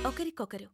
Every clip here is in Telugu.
ఒకరికొకరు.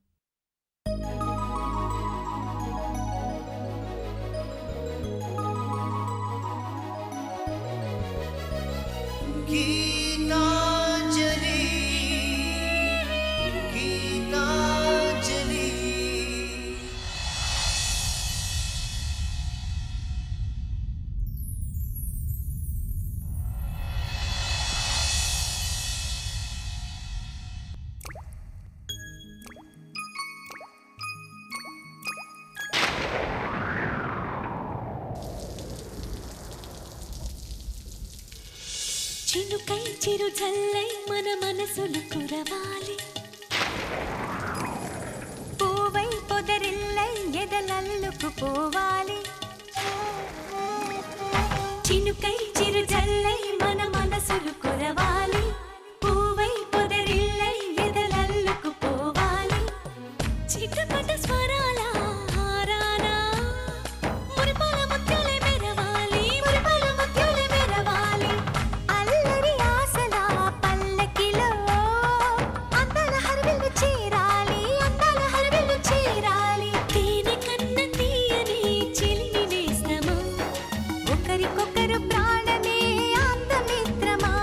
చినుకై చిరు జల్లై మన మనసులు కురవాలి, పూవై పొదరిల్లై ఎదలల్లుకు పోవాలి. చినుకై చిరు జల్లై మన మనసులు కురవాలి, పూవై పొదరిల్లై ఎదలల్లుకు పోవాలి. చిటపట స్వరాల హారానా మురిపాల ముత్యాలే మెరవాలి, మురిపాల ముత్యాలే మెరవాలి. అల్లరి ఆశల పల్లకిలో అందాల హరివిల్లు చేరాలి, అందాల హరివిల్లు చేరాలి. తేనె కన్న తీయని చిలిమి నేస్తమా, ఒకరికొకరు ప్రాణమే ఆప్తమిత్రమా.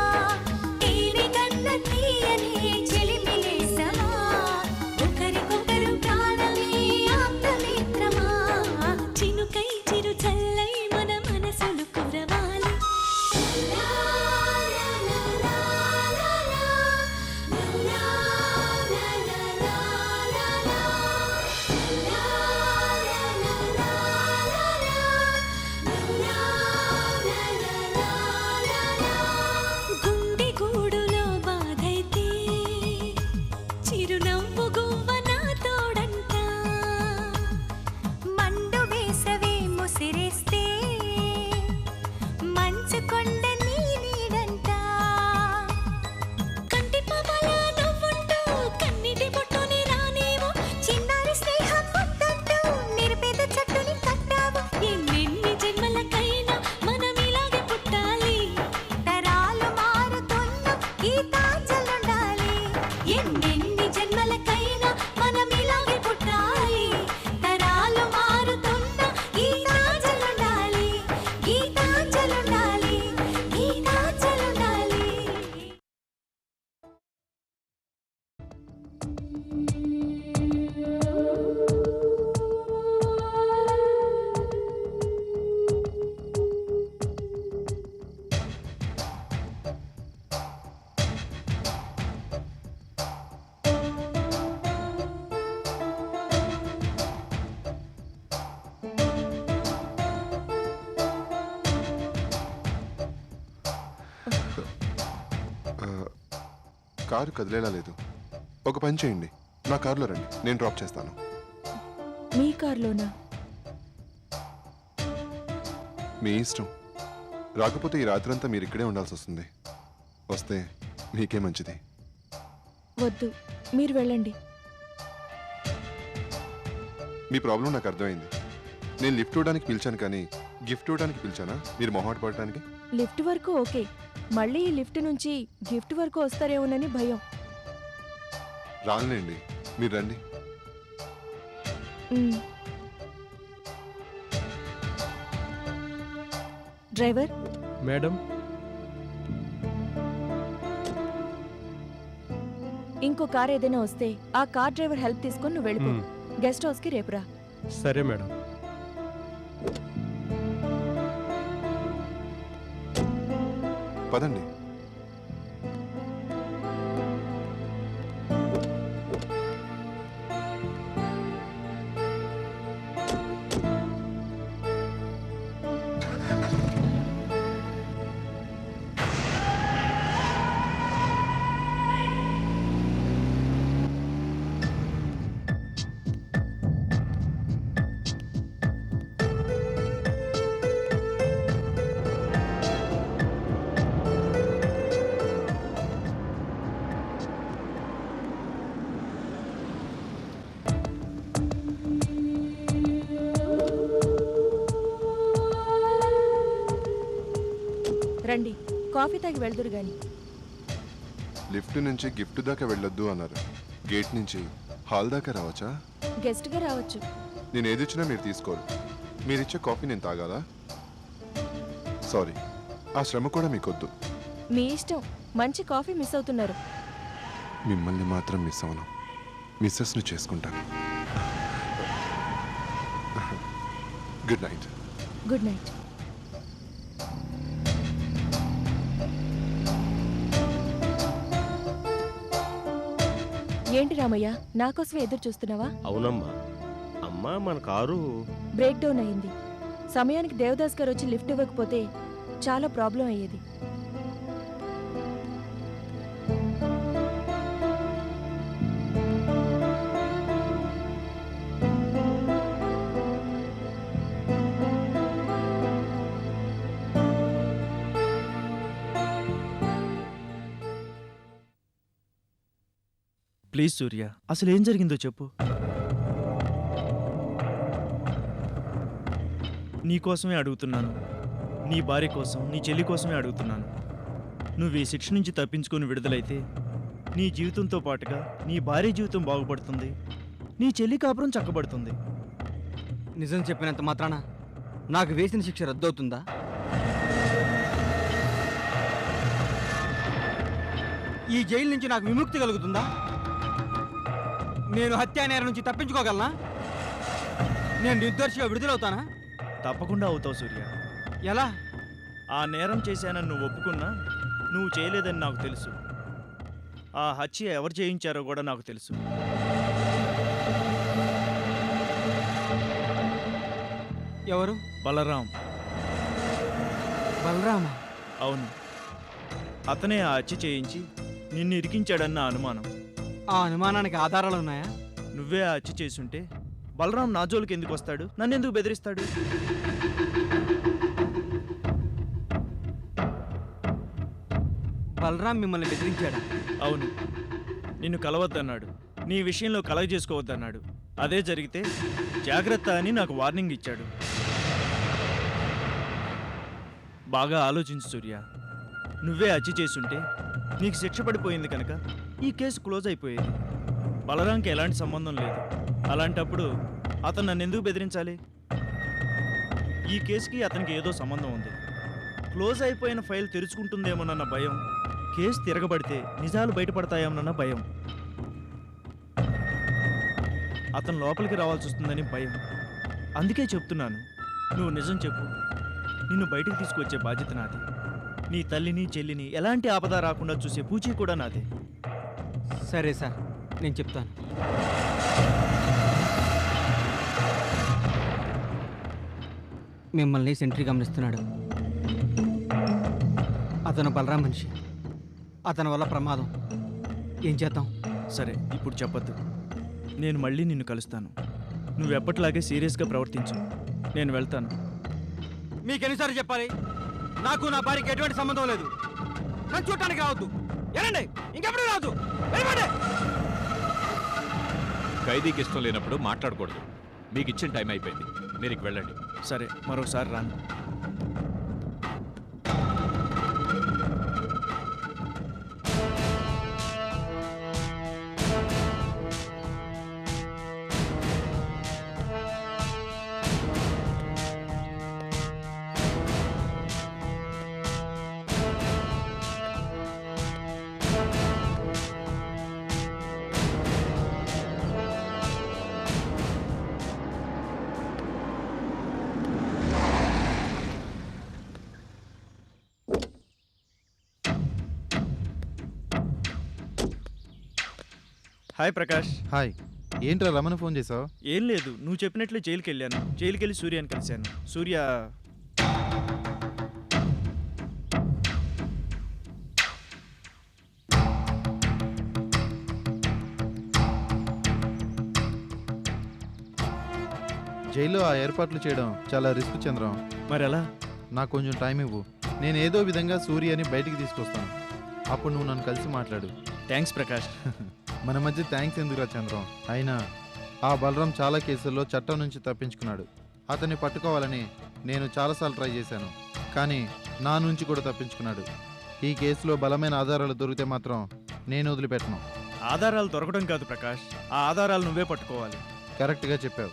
తేనె కన్న తీయని చిలిమి నేస్తమా, ఒకరికొకరు ప్రాణమే ఆప్తమిత్రమా. చినుకై చిరు చల్లై మన మనసులు కురవాలి. గుండె గూడులో బాధైతే చిరునవ్వు గువ్వ నా తోడంట, మండు వేసవే ముసిరేస్తే మంచు కొండ నీ నీడంట. కంటి పాపల నవ్వుంటూ కన్నిటి బొట్టుని రానేమో, చిన్నారి స్నేహం ముద్దంటూ నిరుపేద చెట్టుని కట్టావు. ఎన్నెన్ని జన్మలకైనా మనం ఇలాగే పుట్టాలి, తరాలు మారుతున్న గీతాంజలుండాలి. ఎన్నెన్ని జన్మలకైనా మనం ఇలాగే పుట్టాలి, తరాలు మారుతున్న గీతాంజలుండాలి, గీతాంజలుండాలి, గీతాంజలుండాలి. కారు కదిలేలా లేదు. ఒక పని చేయండి, నా కారులో రండి, నేను డ్రాప్ చేస్తాను. మీ కార్లోనా? మీ ఇష్టం. రాకపోతే ఈ రాత్రంతా మీరు ఇక్కడే ఉండాల్సి వస్తుంది. వస్తే మీకే మంచిది. వద్దు, మీరు వెళ్ళండి. మీ ప్రాబ్లం నాకు అర్థమైంది. నేను లిఫ్ట్ ఇవ్వడానికి పిలిచాను కానీ గిఫ్ట్ ఇవ్వడానికి పిలిచానా మీరు మొహాట పడటానికి? లిఫ్ట్ వరకు ఓకే, మళ్ళీ ఈ లిఫ్ట్ నుంచి గిఫ్ట్ వరకు వస్తారేమోనని భయం. రానులేండి, మీరు రండి. డ్రైవర్ మేడం, ఇంకో కార్ ఏదైనా వస్తే ఆ కార్ డ్రైవర్ హెల్ప్ తీసుకొని నువ్వు వెళ్ళిపో. గెస్ట్ హౌస్కి రేపురా. సరే మేడం. పదండి. రండి, కాఫీ తాగి వెళ్దురు గాని. లిఫ్ట్ నుంచి గిఫ్ట్ దాకా వెళ్ళొద్దు అన్నారు. గేట్ నుంచి హాల్ దాకా రావచ్చా? గెస్ట్గా రావచ్చు. నేను ఏది ఇచ్చినా మీరు తీసుకోరు. మీరిచ్చే కాఫీ నేను తాగాలా? సారీ, ఆ శ్రమ కూడా మీకొద్దు. మీ ఇష్టం. మంచి కాఫీ మిస్ అవుతున్నారు. మిమ్మల్ని మాత్రం మిస్ అవను. మిస్సెస్ని చేసుకుంటాను. Good night. Good night. ఏంటి రామయ్య, నా కోసమే ఎదురు చూస్తున్నావా? అవునమ్మా. అమ్మా, మన కారు బ్రేక్ డౌన్ అయింది. సమయానికి దేవదాస్ గారు వచ్చి లిఫ్ట్ ఇవ్వకపోతే చాలా ప్రాబ్లం అయ్యేది. ప్లీజ్ సూర్య, అసలు ఏం జరిగిందో చెప్పు. నీకోసమే అడుగుతున్నాను. నీ భార్య కోసం, నీ చెల్లి కోసమే అడుగుతున్నాను. నువ్వు ఈ శిక్ష నుంచి తప్పించుకొని విడుదలైతే నీ జీవితంతో పాటుగా నీ భార్య జీవితం బాగుపడుతుంది, నీ చెల్లి కాపురం చక్కబడుతుంది. నిజం చెప్పినంత మాత్రాన నాకు వేసిన శిక్ష రద్దవుతుందా? ఈ జైలు నుంచి నాకు విముక్తి కలుగుతుందా? నేను హత్యా నేరం నుంచి తప్పించుకోగలనా? నేను నిర్దోషిగా విడుదలవుతానా? తప్పకుండా అవుతావు సూర్య. ఎలా? ఆ నేరం చేశానని నువ్వు ఒప్పుకున్నా నువ్వు చేయలేదని నాకు తెలుసు. ఆ హత్య ఎవరు చేయించారో కూడా నాకు తెలుసు. ఎవరు? బలరాం. బలరామా? అవును, అతనే ఆ హత్య చేయించి నిన్ను ఇరికించాడన్న అనుమానం. ఆ అనుమానానికి ఆధారాలు ఉన్నాయా? నువ్వే ఆ హత్య చేసుంటే బలరాం నా జోలికి ఎందుకు వస్తాడు? నన్ను ఎందుకు బెదిరిస్తాడు? బలరాం మిమ్మల్ని బెదిరించాడా? అవును, నిన్ను కలవద్దన్నాడు, నీ విషయంలో కలగ చేసుకోవద్దన్నాడు. అదే జరిగితే జాగ్రత్త అని నాకు వార్నింగ్ ఇచ్చాడు. బాగా ఆలోచించు సూర్య. నువ్వే హత్య చేసుంటే నీకు శిక్ష పడిపోయింది కనుక ఈ కేసు క్లోజ్ అయిపోయేది. బలరాంకి ఎలాంటి సంబంధం లేదు. అలాంటప్పుడు అతను నన్ను ఎందుకు బెదిరించాలి? ఈ కేసుకి అతనికి ఏదో సంబంధం ఉంది. క్లోజ్ అయిపోయిన ఫైల్ తెరుచుకుంటుందేమోనన్న భయం, కేసు తిరగబడితే నిజాలు బయటపడతాయేమోనన్న భయం, అతను లోపలికి రావాల్సి వస్తుందని భయం. అందుకే చెప్తున్నాను, నువ్వు నిజం చెప్పు. నిన్ను బయటికి తీసుకొచ్చే బాధ్యత నాది. నీ తల్లిని చెల్లిని ఎలాంటి ఆపద రాకుండా చూసే పూచీ కూడా నాదే. సరే సార్, నేను చెప్తాను. మిమ్మల్ని సెంట్రీ గమనిస్తున్నాడు. అతను బలరాం మనిషి. అతని వల్ల ప్రమాదం. ఏం చేద్దాం? సరే, ఇప్పుడు చెప్పొద్దు. నేను మళ్ళీ నిన్ను కలుస్తాను. నువ్వు ఎప్పటిలాగే సీరియస్గా ప్రవర్తించు. నేను వెళ్తాను. మీకెన్నిసార్లు చెప్పాలి? నాకు నా భార్యకి ఎటువంటి సంబంధం లేదు. నన్ను చూడటానికి రావద్దు. వెళ్ళండి, ఇంకెప్పుడు రావద్దు. వెళ్ళండి. ఖైదీకి ఇష్టం లేనప్పుడు మాట్లాడకూడదు. మీకు ఇచ్చిన టైం అయిపోయింది, మీరు ఇక వెళ్ళండి. సరే, మరోసారి రాను. హాయ్ ప్రకాష్. హాయ్. ఏంట్రా రమణ ఫోన్ చేసావు? ఏం లేదు, నువ్వు చెప్పినట్లే జైలుకి వెళ్ళాను. జైలుకి వెళ్ళి సూర్యాని కలిశాను. సూర్య జైల్లో ఆ ఏర్పాట్లు చేయడం చాలా రిస్క్ చంద్రం. మరెలా? నాకు కొంచెం టైం ఇవ్వు. నేను ఏదో విధంగా సూర్యని బయటికి తీసుకొస్తాను. అప్పుడు నువ్వు నన్ను కలిసి మాట్లాడు. థ్యాంక్స్ ప్రకాష్. మన మధ్య థ్యాంక్స్ ఎందుకురా చంద్రం? అయినా ఆ బలరాం చాలా కేసుల్లో చట్టం నుంచి తప్పించుకున్నాడు. అతన్ని పట్టుకోవాలని నేను చాలాసార్లు ట్రై చేశాను, కానీ నా నుంచి కూడా తప్పించుకున్నాడు. ఈ కేసులో బలమైన ఆధారాలు దొరికితే మాత్రం నేను వదిలిపెట్టను. ఆధారాలు దొరకడం కాదు ప్రకాష్, ఆ ఆధారాలు నువ్వే పట్టుకోవాలి. కరెక్ట్గా చెప్పావు.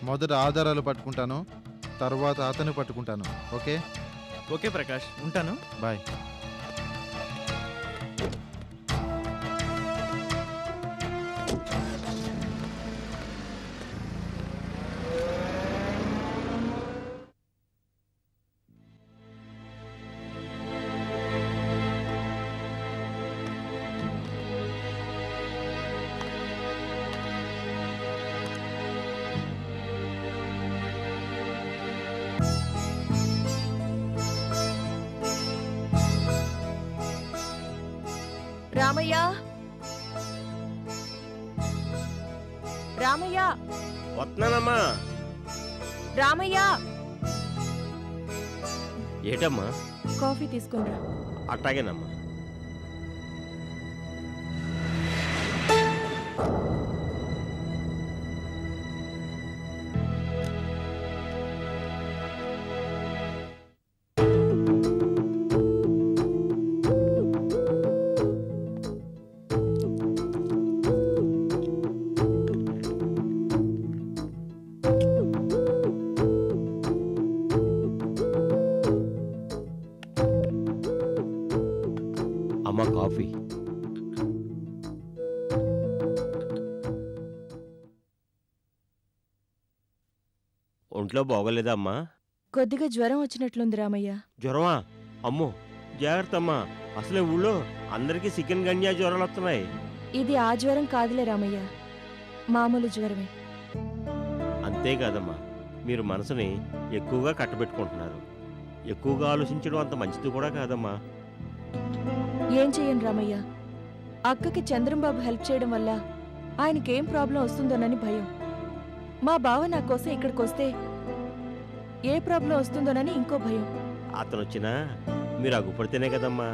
మొదట ఆధారాలు పట్టుకుంటాను, తర్వాత అతను పట్టుకుంటాను. ఓకే ఓకే ప్రకాష్, ఉంటాను. బాయ్. రామయ్య, రామయ్య, వస్తున్నానమ్మా. రామయ్య, ఏటమ్మా? కాఫీ తీసుకునిరా. అట్టాగేనమ్మా. అమ్మ కాఫీ. ఒంట్లో బాగోలేదా అమ్మా? కొద్దిగా జ్వరం వచ్చినట్లుంది రామయ్య. జ్వరమా? అమ్మో జాగ్రత్త అమ్మా. అసలే ఊళ్ళో అందరికీ చికెన్ గన్యా జ్వరాలు వస్తున్నాయి. ఇది ఆ జ్వరం కాదులే రామయ్య, మామూలు జ్వరమే. అంతేకాదమ్మా, మీరు మనసుని ఎక్కువగా కట్టబెట్టుకుంటున్నారు. ఎక్కువగా ఆలోచించడం అంత మంచిది కూడా కాదమ్మా. ఏం చెయ్యను రామయ్య, అక్కకి చంద్రంబాబు హెల్ప్ చేయడం వల్ల ఆయనకేం ప్రాబ్లం వస్తుందోనని భయం. మా బావ నా కోసం ఇక్కడికి వస్తే ఏ ప్రాబ్లం వస్తుందోనని ఇంకో భయం. అతను వచ్చినా మీరు అగ్గుపడితేనే కదమ్మా.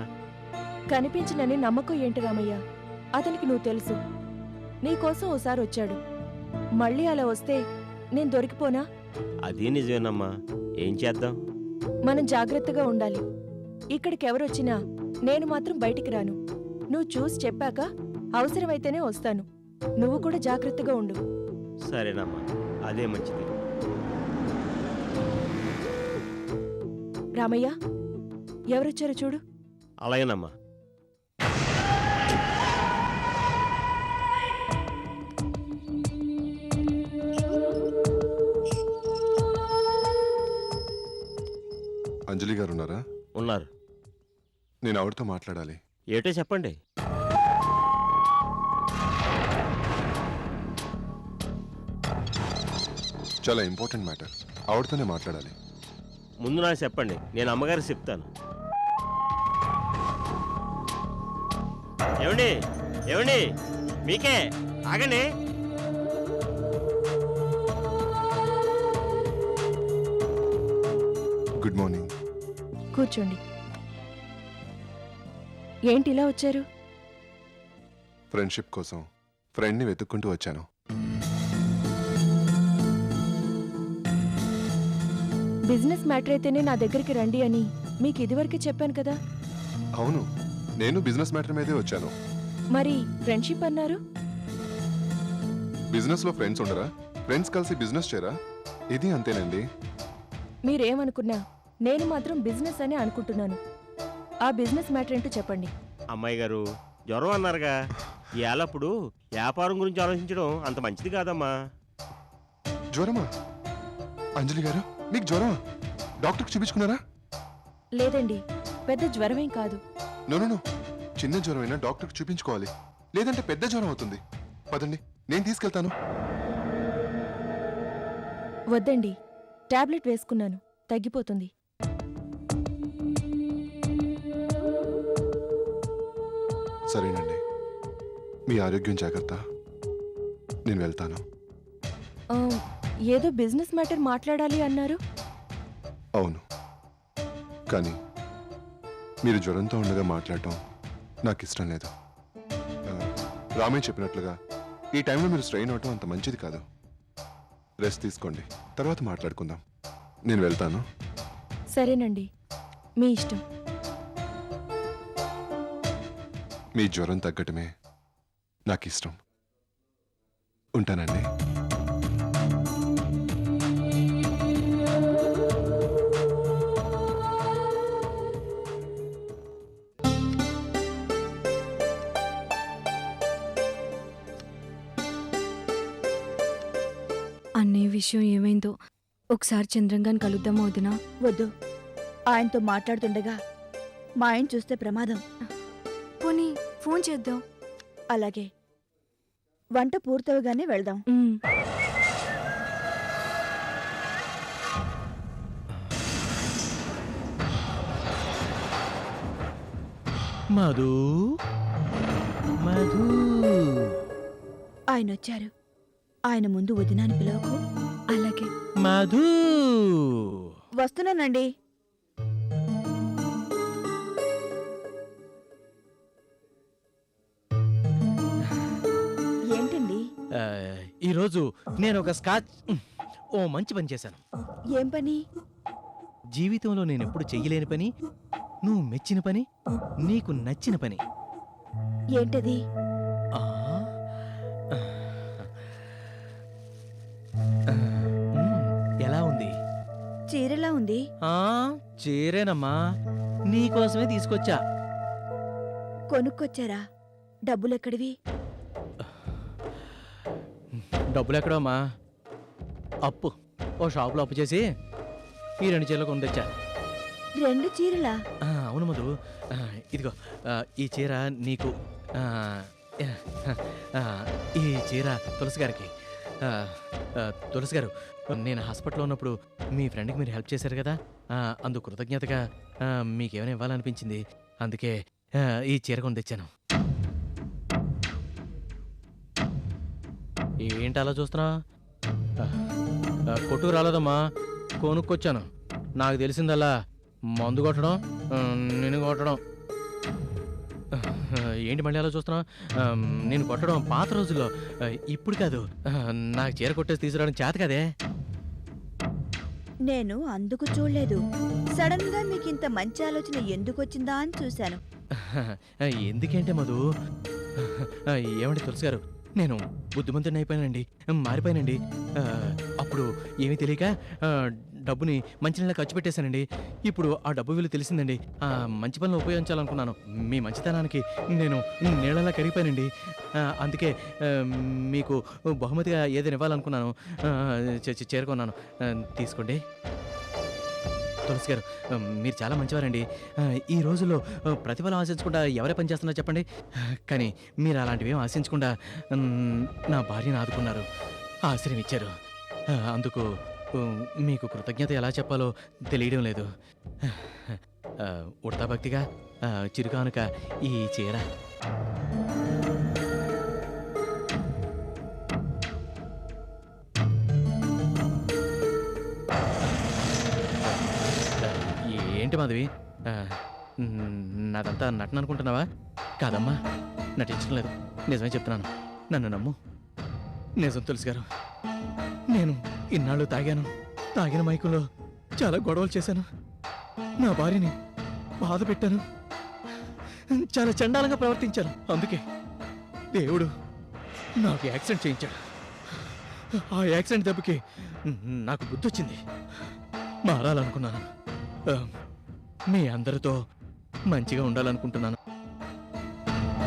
కనిపించినని నమ్మకం ఏంటి రామయ్య? అతనికి నువ్వు తెలుసు. నీకోసం ఓసారి వచ్చాడు, మళ్ళీ అలా వస్తే నేను దొరికిపోనా? అది నిజమేనమ్మా. ఏం చేద్దాం? మనం జాగ్రత్తగా ఉండాలి. ఇక్కడికెవరొచ్చినా నేను మాత్రం బయటికి రాను. నువ్వు చూసి చెప్పాక అవసరమైతేనే వస్తాను. నువ్వు కూడా జాగ్రత్తగా ఉండు. సరేనమ్మా, అదే మంచిది. రామయ్య, ఎవరొచ్చారో చూడు. అలాగేనమ్మా. అంజలి గారు ఉన్నారా? ఉన్నారు. నేను ఆవిడతో మాట్లాడాలి. ఏటో చెప్పండి. చాలా ఇంపార్టెంట్ మ్యాటర్, ఆవిడతోనే మాట్లాడాలి. ముందు నాకు చెప్పండి, నేను అమ్మగారికి చెప్తాను. ఏమండి ఏమండి, మీకే. ఆగండి. Good morning. కూర్చోండి. ఏంటి ఇలా వచ్చారు? ఫ్రెండ్షిప్ కోసం ఫ్రెండ్ని వెతుక్కుంటూ వచ్చాను. బిజినెస్ మ్యాటర్ అయితేనే నా దగ్గరికి రండి అని మీకు ఇదివరకే చెప్పాను కదా. అవును, నేను బిజినెస్ మ్యాటర్ మీదే వచ్చాను. మరి ఫ్రెండ్షిప్ అన్నారు? బిజినెస్లో ఫ్రెండ్స్ ఉండరా? ఫ్రెండ్స్ కలిసి బిజినెస్ చేయరా? ఇది అంతేనండి. మీరేమనుకున్నా నేను మాత్రం బిజినెస్ అని అనుకుంటున్నాను. ఆ బిజినెస్ మ్యాటర్ ఏంటో చెప్పండి. అమ్మాయి గారు, జ్వరం అన్నారుగా, ఇవాళప్పుడు వ్యాపారం గురించి ఆలోచించడం అంత మంచిది కాదమ్మా. జ్వరమా? అంజలి గారు, మీకు జ్వరమా? డాక్టర్కి చూపించుకున్నారా? లేదండి, పెద్ద జ్వరమేం కాదు. నో, చిన్న జ్వరమైనా డాక్టర్కి చూపించుకోవాలి, లేదంటే పెద్ద జ్వరం అవుతుంది. పదండి, నేను తీసుకెళ్తాను. వద్దండి, టాబ్లెట్ వేసుకున్నాను, తగ్గిపోతుంది. సరేనండి, మీ ఆరోగ్యం జాగ్రత్త. నేను వెళ్తాను. ఆ, ఏదో బిజినెస్ మ్యాటర్ మాట్లాడాలి అన్నారు. అవును, కానీ మీరు జ్వరంతో ఉండగా మాట్లాడటం నాకు ఇష్టం లేదు. రామయ్య చెప్పినట్లుగా ఈ టైంలో మీరు స్ట్రెయిన్ అవటం అంత మంచిది కాదు. రెస్ట్ తీసుకోండి, తర్వాత మాట్లాడుకుందాం. నేను వెళ్తాను. సరేనండి, మీ ఇష్టం. మీ జ్వరం తగ్గటమే నాకు ఇష్టం. ఉంటానండి. అన్నయ్య విషయం ఏమైందో ఒకసారి చంద్రంగాని కలుద్దామా వదినా? వద్దు, ఆయనతో మాట్లాడుతుండగా మా ఆయన చూస్తే ప్రమాదం. పోనీ ఫోన్ చేద్దాం. అలాగే, వంట పూర్తవగానే వెళ్దాం. మధు మధు ఆయన వచ్చారు. ఆయన ముందు వదినాని పిలవకు. అలాగే. మధు వస్తున్నానండి. ఏంటండి? ఈరోజు నేను ఒక ఓ మంచి పని చేశాను. ఏం పని? జీవితంలో నేను ఎప్పుడు చెయ్యలేని పని, నువ్వు మెచ్చిన పని, నీకు నచ్చిన పని. ఏంటది? ఆ, ఎలా ఉంది? చీరలా ఉంది. చీరేనమ్మా, నీకోసమే తీసుకొచ్చా. కొనుక్కొచ్చారా? డబ్బులెక్కడివి? డబ్బులు ఎక్కడమ్మా? అప్పు. ఓ షాపులో అప్పు చేసి ఈ 2 చీరలు కొని తెచ్చా. 2 చీరలా? అవును మధు, ఇదిగో ఈ చీర నీకు, ఈ చీర తులసి గారికి. తులసి గారు, నేను హాస్పిటల్లో ఉన్నప్పుడు మీ ఫ్రెండ్కి మీరు హెల్ప్ చేశారు కదా, అందుకు కృతజ్ఞతగా మీకేమైనా ఇవ్వాలనిపించింది. అందుకే ఈ చీర కొని తెచ్చాను. ఏంటి అలా చూస్తున్నా? కొట్టుకు రాలేదమ్మా, కొనుక్కొచ్చాను. నాకు తెలిసిందల్లా మందు కొట్టడం, నేను కొట్టడం. ఏంటి మళ్ళీ అలా చూస్తున్నా? నేను కొట్టడం పాత రోజుల్లో, ఇప్పుడు కాదు. నాకు చీర కొట్టేసి తీసుకురావడం చేత కదే. నేను అందుకు చూడలేదు. సడన్ గా మీకింత మంచి ఆలోచన ఎందుకు వచ్చిందా అని చూశాను. ఎందుకంటే మధు, ఏమండి తులసి గారు, నేను బుద్ధిమంతుడిని అయిపోయానండి, మారిపోయానండి. అప్పుడు ఏమీ తెలియక డబ్బుని మంచినీళ్ళ ఖర్చు పెట్టేశానండి. ఇప్పుడు ఆ డబ్బు విలువ తెలిసిందండి. మంచి పనులు ఉపయోగించాలనుకున్నాను. మీ మంచితనానికి నేను నీళ్ళలా కరిగిపోయానండి. అందుకే మీకు బహుమతిగా ఏదైనా ఇవ్వాలనుకున్నాను. చేరుకున్నాను. తీసుకోండి. తులసి గారు, మీరు చాలా మంచివారండి. ఈ రోజుల్లో ప్రతిఫలం ఆశించకుండా ఎవరే పని చేస్తున్నారో చెప్పండి. కానీ మీరు అలాంటివి ఏం ఆశించకుండా నా భార్యను ఆదుకున్నారు, ఆశ్రయం ఇచ్చారు. అందుకు మీకు కృతజ్ఞత ఎలా చెప్పాలో తెలియడం లేదు. ఉడతా భక్తిగా చిరుకానుక ఈ చీర. ఏంటి మాధవి, నాదంతా నటన అనుకుంటున్నావా? కాదమ్మా, నటించడం లేదు, నిజమే చెప్తున్నాను. నన్ను నమ్ము. నిజం తులసి గారు, నేను ఇన్నాళ్ళు తాగిన మైకంలో చాలా గొడవలు చేశాను. నా భార్యని బాధ పెట్టాను, చాలా చండాలంగా ప్రవర్తించాను. అందుకే దేవుడు నాకు యాక్సిడెంట్ చేయించాడు. ఆ యాక్సిడెంట్ దెబ్బకి నాకు బుద్ధి వచ్చింది. మారాలనుకున్నాను. మీ అందరితో మంచిగా ఉండాలనుకుంటున్నాను.